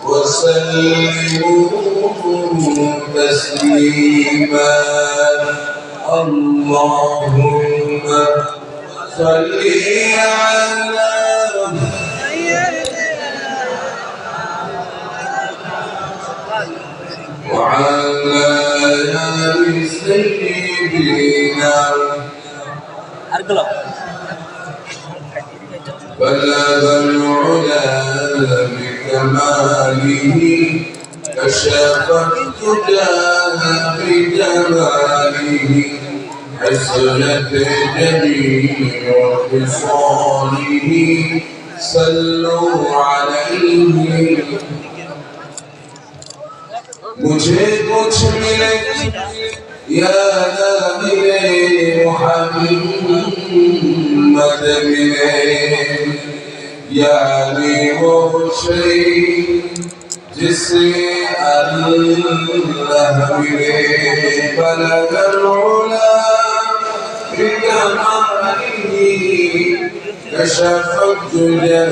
وسلموا تسليما اللهم صل على وعلى آل سيدنا بلغ العلا بكماله كشف الدجى بجماله حسنت جميع خصاله صلوا عليه मुझे कुछ मिले या ना मिले मोहम्मद मिले यानी वो शई जिसे अल्लाह मिले बलगल उला बिकमालिही कशफ الدجى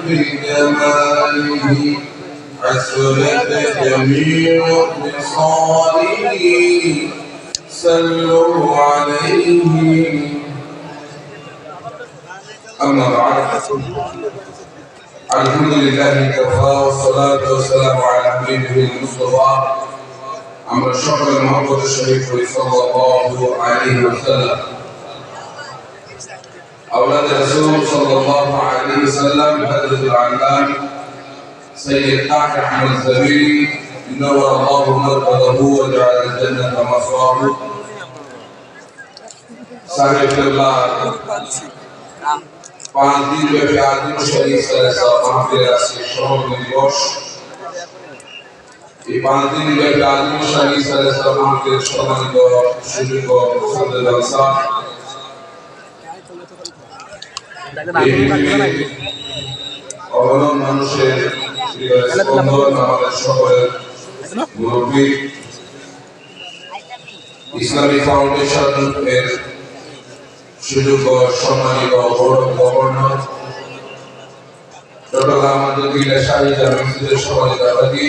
بجماله حسنت جميع خصاله صلوا عليه أما بعد الحمد لله كفى والصلاة والسلام على حبيبه المصطفى أما الشكر المحمد الشريف صلى الله عليه وسلم أولاد رسول صلى الله عليه وسلم حضرة العلام سيد طاهر أحمد الزبيري نور الله مرقده وجعل الجنة مصواه صاحب الله 5 দিন ব্যাপী আদিম শরীফ মাহফিল আছে সমাপনী দিবস এই 5 দিন ব্যাপী আদিম শরীফ মাহফিল সম্মানিত সুযোগ সাদর জলসা অবলম্বন মানুষের আমাদের সকলের মুরব্বী ইসলামী ফাউন্ডেশন এর সুযোগ্য সম্মানিত গভর্নর ডক্টর আহমদ শাহী জামিউদ্দিনের সভাপতি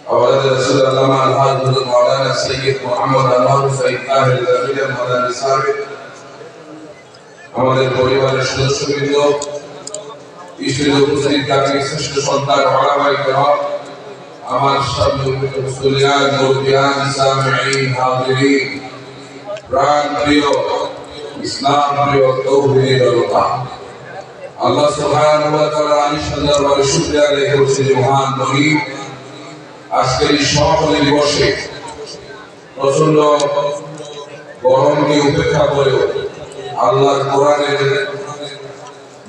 আমাদের রাসূল আল্লামা আলহাজ মাওলানা সৈয়দ মুহাম্মদ আনোয়ার সাইদ তাহির জামিল মাদানী সাহেব আমাদের পরিবারের সদস্যবৃন্দ ঈশ্বর উপস্থিত থাকা শ্রেষ্ঠ সন্তান ওলামায়ে কেরাম আমার সামনে মুসলিয়ান মুরবিয়ান সামিঈন হাজিরিন প্রাণ প্রিয় ইসলাম প্রিয় তৌহিদ জনতা আল্লাহ সুবহানাহু ওয়া তাআলা আনিশান দরবারে শুকরিয়া আদায় করছি যে মহান মহিম আজকের এই সমাপনী দিবসে প্রচন্ড গরমকে উপেক্ষা করে আল্লাহর কোরআনের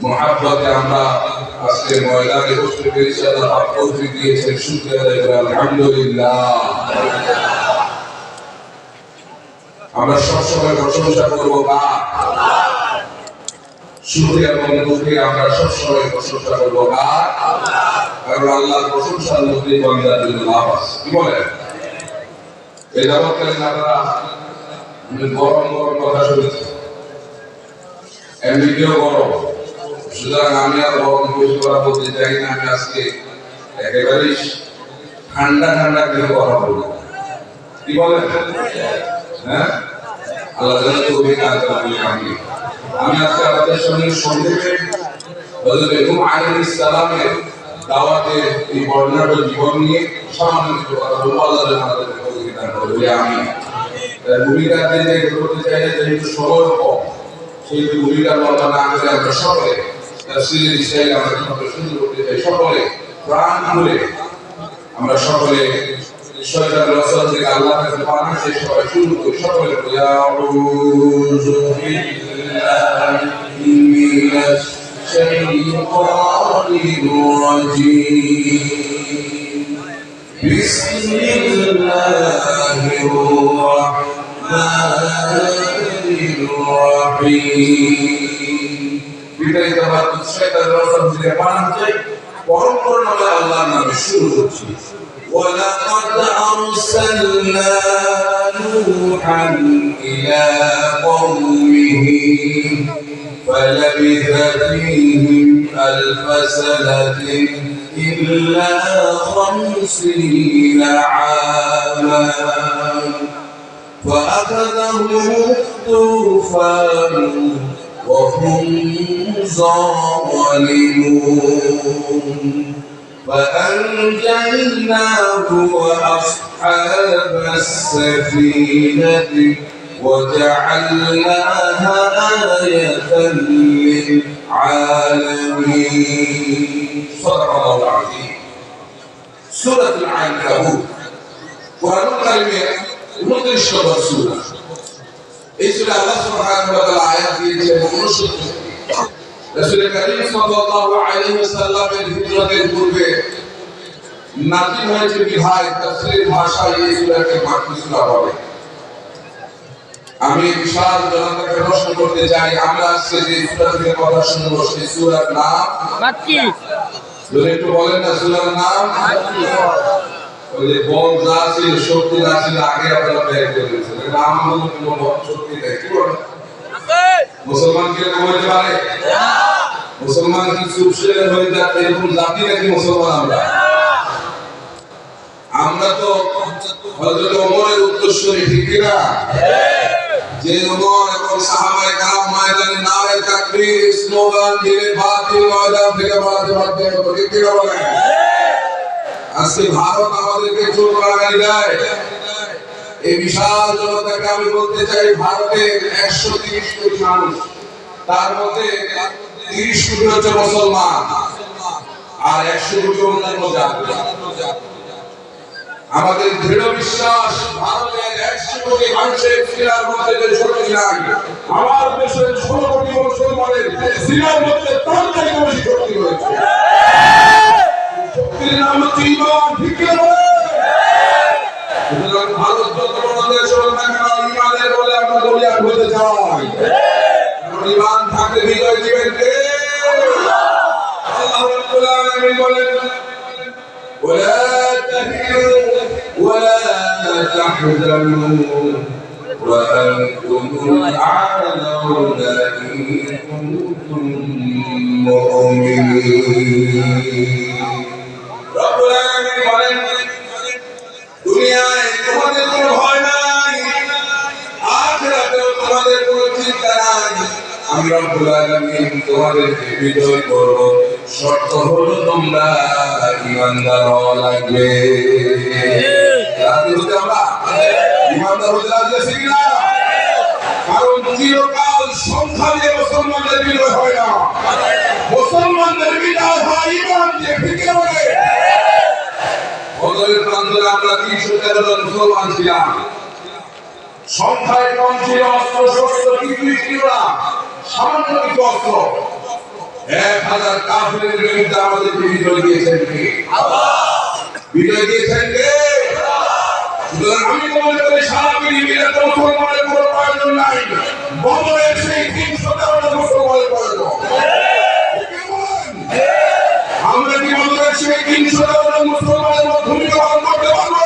মহাব্বতে আমরা আজকে ময়দানে বসতে পেরেছি আল্লাহ তৌফিক দিয়েছেন শুকরিয়া আদায় করি আলহামদুলিল্লাহ আমরা সবসময় প্রশংসা করবো কার শুকরিয়া এবং দুঃখে আমরা সবসময় প্রশংসা করবো কার কারণ আল্লাহর প্রশংসার মধ্যে বান্দার জন্য লাভ আছে কি বলেন এই যাবৎকালীন আপনারা গরম গরম কথা শুনেছি এমনিতেও গরম সুতরাং আমি আর গরম বেশি করা বলতে চাই না আমি আজকে একেবারেই ঠান্ডা ঠান্ডা কিছু কথা বলবো কি বলেন হ্যাঁ আল্লাহ জানে তুমি কাজ করবে আমি আজকে আপনাদের সঙ্গে সংক্ষেপে হযরত নূহ আলাইহিস সালামের দাওয়াতের এই বর্ণনার জীবন নিয়ে সামান্য কিছু কথা বলবো আল্লাহ যেন আমাদের প্রতিজ্ঞা করবে আমি তার ভূমিকা দিতে করতে চাই যেহেতু সময় কম সেই ভূমিকার বর্ণনা না করে আমরা সকলে তাফসীরের ইসলাম আমরা কিভাবে শুরু করতে চাই সকলে প্রাণ খুলে আমরা সকলে শয়তান রাসূল থেকে আল্লাহর কাছে পানা চেয়ে সবাই শুরু করি সকলে আউযু বিল্লাহি মিনাশ শাইতানির রাজীম বিসমিল্লাহির রাহমানির রহিম বিদায়িত হওয়ার শয়তান রাসূল থেকে পানা চাই পরম নামে আল্লাহর নামে শুরু করছি ولقد أرسلنا نوحا إلى قومه فلبث فيهم ألف سنة إلا 50 عاما فأخذهم الطوفان وهم ظالمون فأنجيناه وأصحاب السفينة وجعلناها آية للعالمين. صدق الله العظيم. سورة العنكبوت قرآن الكريم 29 নম্বর সূরা। এই সূরা আল্লাহ সুবহানাহু ওয়া তাআলা আয়াত দিয়েছেন 69। রাসূল করিম সাল্লাল্লাহু আলাইহি ওয়াসাল্লামের হিজরতের পূর্বে নাযিল হয়েছে বিধায় তাফসীরের ভাষায় এই সূরাকে মাক্কি সূরা বলে। আমি বিশাল জনতাকে প্রশ্ন করতে চাই, আমরা আজকে যে সূরা থেকে কথা শুনবো সেই সূরার নাম মাক্কি। যদি একটু বলেন না সূরার নাম মাক্কি। ওই যে বল যা ছিল শক্তি যা ছিল আগে আপনারা বের করে দিয়েছেন, নাম বলতে কোনো শক্তি নেই। কি বলেন মুসলমান কি এরকম হতে পারে? মুসলমান কি চুপসে হয়ে যাচ্ছে এরকম জাতি নাকি মুসলমান? আমরা তো হযরত ওমরের উত্তরসূরি, ঠিক কি না? যে ওমর এবং সাহাবায়ে কেরাম ময়দানে নারে তাকবীর স্লোগান দিয়ে বাতিল ময়দান থেকে বাড়াতে বাধ্য হতো, ঠিক কি না বলেন? আজকে ভারত আমাদেরকে চোখ লাগাই দেয়। এই বিশাল জনতাকে আমি বলতে চাই, ভারতের 130 কোটি মানুষ, তার মধ্যে 30 কোটি হচ্ছে মুসলমান আর 100 কোটি অন্যান্য জাতি। আমাদের দৃঢ় বিশ্বাস ভারতের 100 কোটি মানুষের সিনার মধ্যে যে শক্তি নাই, আমার দেশের 16 কোটি মুসলমানের সিনার মধ্যে তার থেকে বেশি শক্তি রয়েছে। শক্তির নাম হচ্ছে ঈমান, ঠিক না? সুতরাং ভারত যত বড় দেশ হোক না কেন, ঈমানের বলে আমরা বলিয়ান হতে চাই। ঈমান থাকলে বিজয় দিবেন কে? আল্লাহ রাব্বুল আলামিন বলেন, ওয়ালা তাহিনু ওয়ালা তাহজানু ওয়া আনতুমুল আ'লাউনা ইন কুনতুম মুমিনিন। রব্বুল আলামিন বলেন, দুনিয়ায় তোমাদের কোনো ভয় নাই, আখিরাতেও তোমাদের কোনো চিন্তা নাই। আমি রব্বুল আলামিন তোমাদেরকে বিজয় করব, শর্ত হলো তোমরা ঈমানদার হওয়া লাগবে। রাজি হতে আমরা ঈমানদার হতে রাজি আছি কিনা? কারণ চিরকাল সংখ্যা দিয়ে মুসলমানদের বিজয় হয় না, মুসলমানদের বিজয় হয় ঈমান দিয়ে, ঠিক না? বদরের প্রান্তরে আমরা 313 জন মুসলমান ছিলাম, সংখ্যায় কম ছিল, অস্ত্র শস্ত্র কিছুই ছিল না, সামান্য কিছু অস্ত্র। 1000 কাফিরের বিরুদ্ধে আমাদেরকে বিজয় দিয়েছেন কে? আল্লাহ। বিজয় দিয়েছেন কে? সুতরাং আমি মনে করি সারা পৃথিবীতে মুসলমানের কোনো প্রয়োজন নাই, বদরের সেই 313 জন মুসলমানের প্রয়োজন। আমরা কি বদরের সেই 313 জন মুসলমানের ভূমিকা পালন করতে পারবো?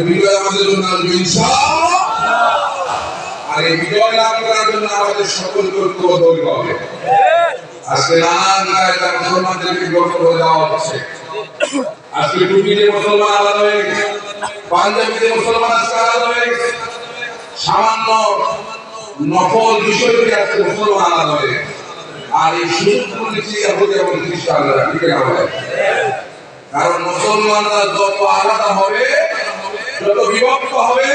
বিজয় আমাদের জন্য আসবে ইনশাআল্লাহ। আর এই বিজয় লাভ করার জন্য আমাদের সকলকে ঐক্যবদ্ধ হতে হবে। আজকে নানান কায়দা মুসলমানদেরকে বিভক্ত করে দেওয়া হচ্ছে। আজকে টুপিতে মুসলমান আলাদা হয়ে গেছে, পাঞ্জাবিতে মুসলমান আজকে আলাদা হয়ে গেছে, সামান্য নকল বিষয়টি আজকে মুসলমান আলাদা হয়ে গেছে। আর এই সুযোগগুলো নিচ্ছে ইয়াহুদি এবং খ্রিস্টানরা, ঠিক না বলে? কারণ মুসলমানরা যত আলাদা হবে, যত বিভক্ত হবে,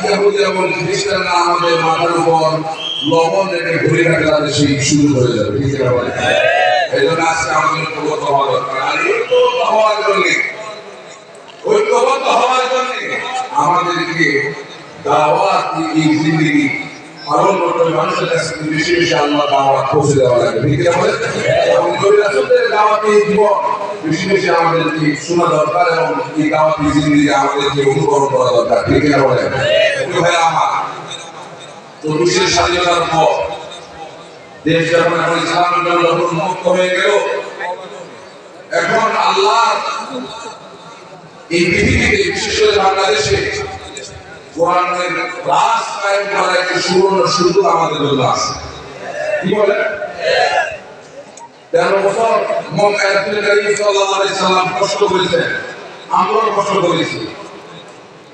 ইয়াহুদি এবং খ্রিস্টানরা আমাদের মাথার উপর লবণ রেখে ঘুরে রাখলে তাদের সেই শুরু হয়ে যাবে, ঠিক না বলে? এই জন্য আজকে আমাদের ঐক্যবদ্ধ হওয়া দরকার। আর ঐক্যবদ্ধ হওয়ার জন্য আমাদেরকে দাওয়াত এই জিন্দেগি পালন করতে হবে। মানুষের কাছে বেশি বেশি আল্লাহ দাওয়াত পৌঁছে দেওয়া লাগবে, ঠিক না বলে? এবং রাসূলের দাওয়াত এই জীবন বেশি বেশি আমাদেরকে শোনা দরকার এবং এই দাওয়াত এই জিন্দেগি আমাদেরকে অনুকরণ করা দরকার, ঠিক না বলে? ভাই আমার 24 স্বাধীনতার পর দেশ যখন এখন ইসলামের জন্য উন্মুক্ত হয়ে গেল, এখন আল্লাহ এই পৃথিবীতে বিশেষ করে বাংলাদেশে কোরআনের রাজ কায়েম করার একটা সুবর্ণ সুযোগ আমাদের জন্য আছে। কি বলে 13 বছর মক্কায় রাসূল করিম সাল্লাল্লাহু আলাইহি সাল্লাম কষ্ট করেছেন, আমরাও কষ্ট করেছি।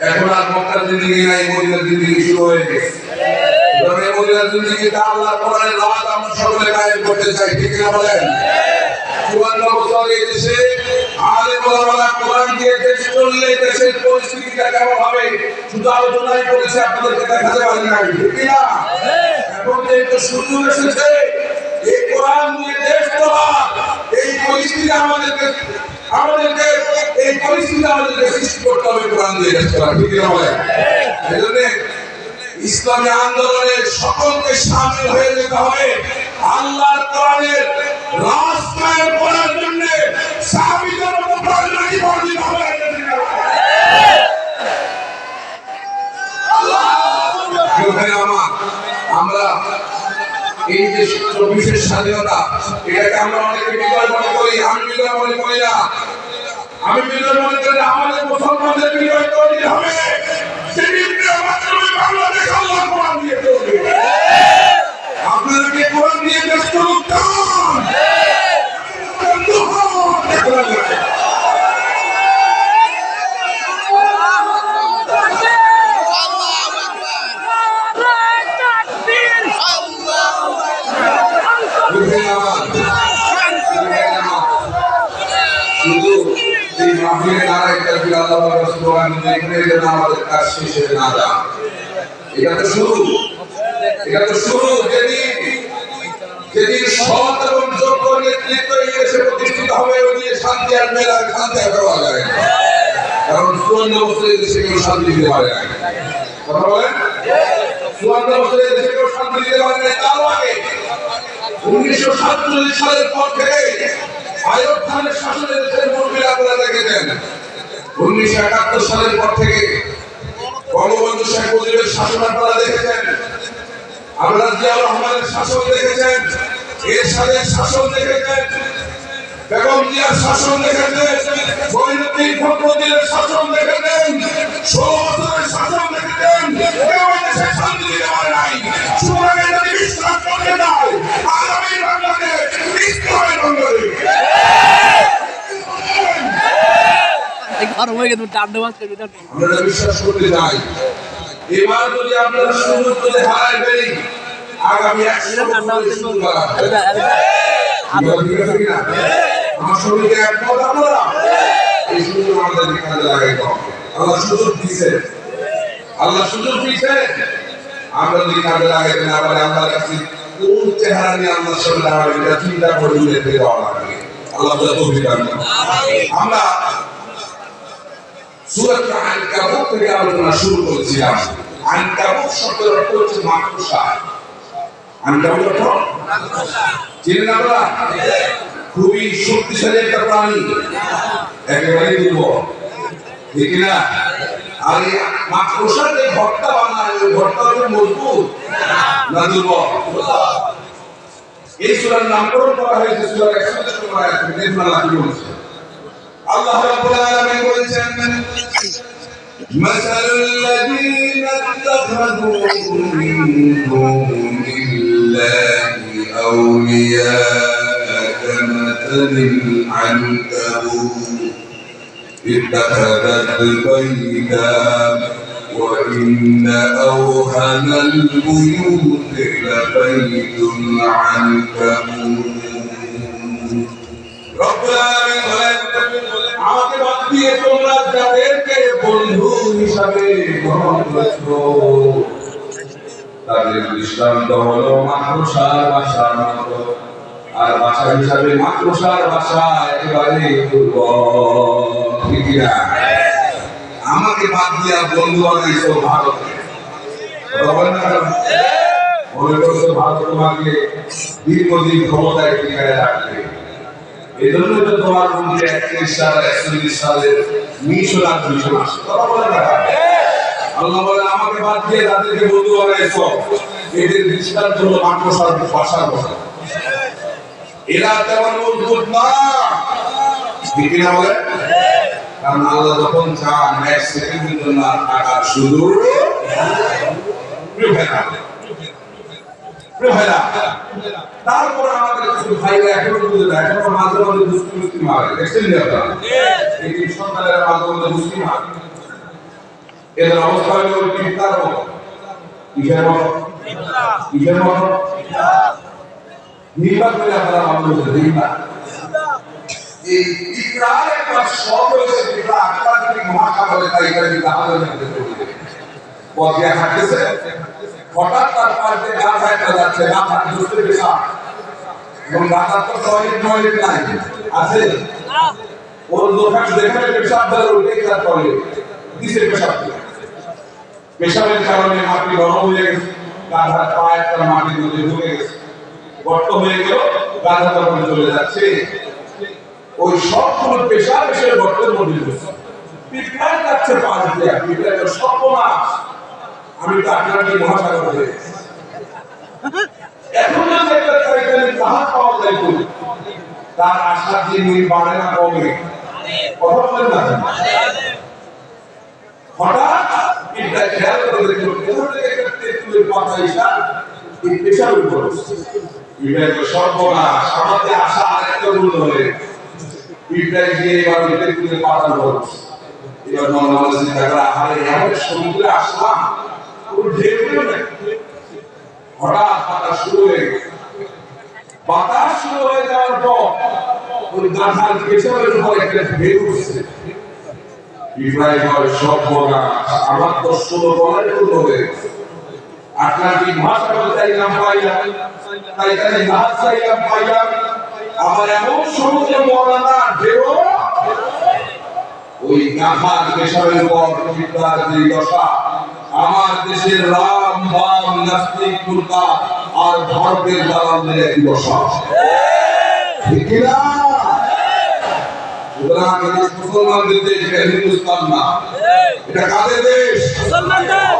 এখন আর মক্কার জিন্দেগি নাই, মদিনার জিন্দেগি শুরু হয়ে গেছে। এই মদিনার জিন্দেগিতে আল্লাহর কোরআনের রাত আমরা সকলে কায়েম করতে চাই, ঠিক না বলেন? 54 বছর এই দেশে আলেম ওলামারা কোরআন দিয়ে দেশ চললে দেশের পরিস্থিতিটা কেমন হবে শুধু আলোচনাই করেছে, আপনাদেরকে দেখাতে পারি নাই, ঠিক না? এখন যে একটু সুযোগ এসেছে এই কোরআন দিয়ে দেশ চলা, এই পরিস্থিতি আমাদেরকে এই পরিস্থিতি আমাদেরকে সৃষ্টি করতে হবে কোরআন দিয়ে দেশ চলা, ঠিক না বলেন? এজন্য ইসলামী আন্দোলনের সকলকে শামিল হয়ে যেতে হবে। আল্লাহর কোরআনের রাস্তায় করার জন্য সাহাবীদের মতো প্রাণনাকি বর্ণিত হবে। আমরা এই যে 24-এর স্বাধীনতা, এটাকে আমরা অনেকে বিজয় মনে করি, আমি বিজয় মনে করি না। আমি বিজয় মনে করি আমাদের মুসলমানদের বিজয় তৈরি হবে, বাংলাদেশ আল্লাহ কোরআন দিয়ে চলবে। আপনারা কি কোরআন দিয়ে দেশ চলুক চান? শুধু এই মাহফিলে নারায় তাকবীর আল্লাহু আকবার সুবহানাল্লাহ এখানে যেন আমাদের কাজ শেষ হয়ে না যায়। এটা তো শুরু, যেদিন সৎ এবং যোগ্য নেতৃত্ব এসে প্রতিষ্ঠিত হবে ওই দিয়ে শান্তি আসবে, আর শান্তি আর পাওয়া যায় না। কারণ 54 বছরে দেশে কেউ শান্তি দিতে পারে না। কথা বলেন, 54 বছরে দেশে কেউ শান্তি দিতে পারে না। তার আগে 1947 সালের পর থেকে আইয়ুব খানের শাসনে দেশের মুরব্বীরা আপনারা দেখেছেন। 1971 সালের পর থেকে বঙ্গবন্ধু শেখ মুজিবের শাসন আপনারা দেখেছেন, আপনারা জিয়াউর রহমানের শাসন দেখেছেন, এরশাদের শাসন দেখেছেন, বেগম জিয়ার শাসন দেখেছেন, মঈনুদ্দিন ফখরুদ্দিনের শাসন দেখেছেন, 16 বছরের শাসন দেখেছেন। কেউ দেশে শান্তি দিতে পারে নাই। সুতরাং যদি বিশ্বাস করতে চায় আগামী বাংলাদেশ নিশ্চয় বাংলাদেশ। আমরা বিশ্বাস করতে চাই এবার যদি আপনারা সুযোগ করে হারাই ফেলি আগামী 100 আমার শরীরে একমত আপনারা এই সুযোগ আমাদের কাজে লাগাইতে হবে। আল্লাহ সুযোগ দিয়েছে আমরা যদি কাজে লাগাইতে না পারি আল্লাহর কাছে কোন চেহারা নিয়ে আল্লাহর সামনে দাঁড়াবে এটা চিন্তা করে উঠে দেওয়া লাগবে। আল্লাহ তৌফিক দান করুন। আমরা সূরা আনকাবুত থেকে আলোচনা শুরু করেছিলাম। আনকাবুত শব্দের অর্থ হচ্ছে মাকড়সা। আনকাবুত অর্থ মাকড়সা, চেনেন আপনারা? খুবই শক্তিশালী একটা প্রাণী, একেবারে দুর্বল, ঠিক না? আর এই মাকড়সার যে ঘরটা বানায় ওই ঘরটা হচ্ছে মজবুত না দুর্বল? এই সূরার নামকরণ করা হয়েছে সূরা 140 নম্বর আয়াতে। দেখুন আল্লাহ কি বলছেন। আল্লাহ রাব্বুল আলামিন বলেছেন মাসালুল্লাযীনা ইত্তাখাযু মিন দুনিল্লাহি আউলিয়া কামাথালিল আনকাবুত ইত্তাখাযাত বাইতা ওয়া ইন্না আওহানাল বুয়ুতি লাবাইতুল আনকাবুত। রব্বুল আলামিন বলেন আমাকে বাদ দিয়ে তোমরা যাদেরকে বন্ধু হিসাবে গ্রহণ করেছো তাদের দৃষ্টান্ত হলো মাকড়সার বাসার মতো। আর বাসা হিসাবে মাকড়সার বাসা একেবারে দুর্বল, ঠিক না? আমাকে বাদ দিয়ে বন্ধু বানাইছো ভারতে, মনে করছো ভারত তোমাকে দীর্ঘদিন ক্ষমতায় টিকায় রাখবে। এই জন্য তো তোমার মধ্যে 31 সাল 41 সালের মিশন আসে। আল্লাহ বলে আমাকে বাদ দিয়ে তাদেরকে বন্ধু বানাইছো, এদের দৃষ্টান্ত হলো মাকড়সার বাসার মতো। এরা তেমন মজবুত না, ঠিক না বলে? কারণ আল্লাহ যখন চান এক সেকেন্ডের জন্য থাকার সুযোগ তারপরে আমাদের কিছু ভাইরা এখনো বুঝে না, এখনো মাঝে মাঝে মুসলিম মারে, দেখছেন আপনারা এই সন্তানের মাঝে মাঝে মুসলিম মারে। এদের অবস্থা হলো পিতার মতো, কিসের মতো, কিসের মতো নির্বাচনে আপনারা মানুষ দেখবা এই পিতার একটা শব্দ হয়েছে, পিতা আত্মাধিক মহাসাগরে তাই করে জাহাজের মধ্যে চলে পথে হাঁটতেছে, হঠাৎ তার পাশে গাধা একটা যাচ্ছে, গাধা দুষ্টে পেশাব এবং গাধার তো টয়লেট নাই আছে, ওর দোকান যেখানে পেশাব দেয় ওইটাই তার টয়লেট দিছে পেশাব দিয়ে। পেশাবের কারণে মাটি গরম হয়ে গেছে, গাধার পা একটা মাটির মধ্যে ঢুকে গেছে, গর্ত হয়ে গেল, গাধা তখন চলে যাচ্ছে, ওই সবগুলো পেশাব এসে গর্তের মধ্যে ঢুকছে। পিঁপড়ায় যাচ্ছে পাশ দিয়ে, পিঁপড়ায় সর্বনাশ, আমি তো আপনার কি মহাসাগর হয়ে এখন যদি একটা টাইটানিক জাহাজ পাওয়া যায় তো তার আশা দিন বাড়ে না কমে, কথা বলেন না। হঠাৎ পিঁপড়ায় খেয়াল করে দেখলো কোথা থেকে একটা তেঁতুলের পাতা এসা এই পেশাবের উপর পিঁপড়ায় তো সর্বনাশ, আমাদের আশা আরেকটা ভুল হয়ে পিঁপড়ায় গিয়ে এবার তেঁতুলের পাতা ধরছে। এবার মনে মনে চিন্তা করে আরে এমন সমুদ্রে আসলাম হঠাৎ বাতাস শুরু হয়ে গেছে, বাতাস শুরু হয়ে যাওয়ার পর ওই গাধার পেছনের উপর একটা ঢেউ উঠছে। পিঁপড়ায় বলে সর্বনাশ, আমার তো 16 বলার পূর্ণ হয়ে গেছে, আটলান্টিক মহাসাগর চাইলাম পাইলাম, টাইটানিক জাহাজ চাইলাম পাইলাম, আবার এমন সমুদ্রে মরানা ঢেউ, ওই গাধার পেছনের উপর পিঁপড়ার যে দশা, আমার দেশের রাম বাম নাস্তিক কুর্তা আর ভারতের দালালদের একই দশা, ঠিক না? সুতরাং মুসলমানদের দেশ, হিন্দুস্তান না, এটা কাদের দেশ? মুসলমানদের।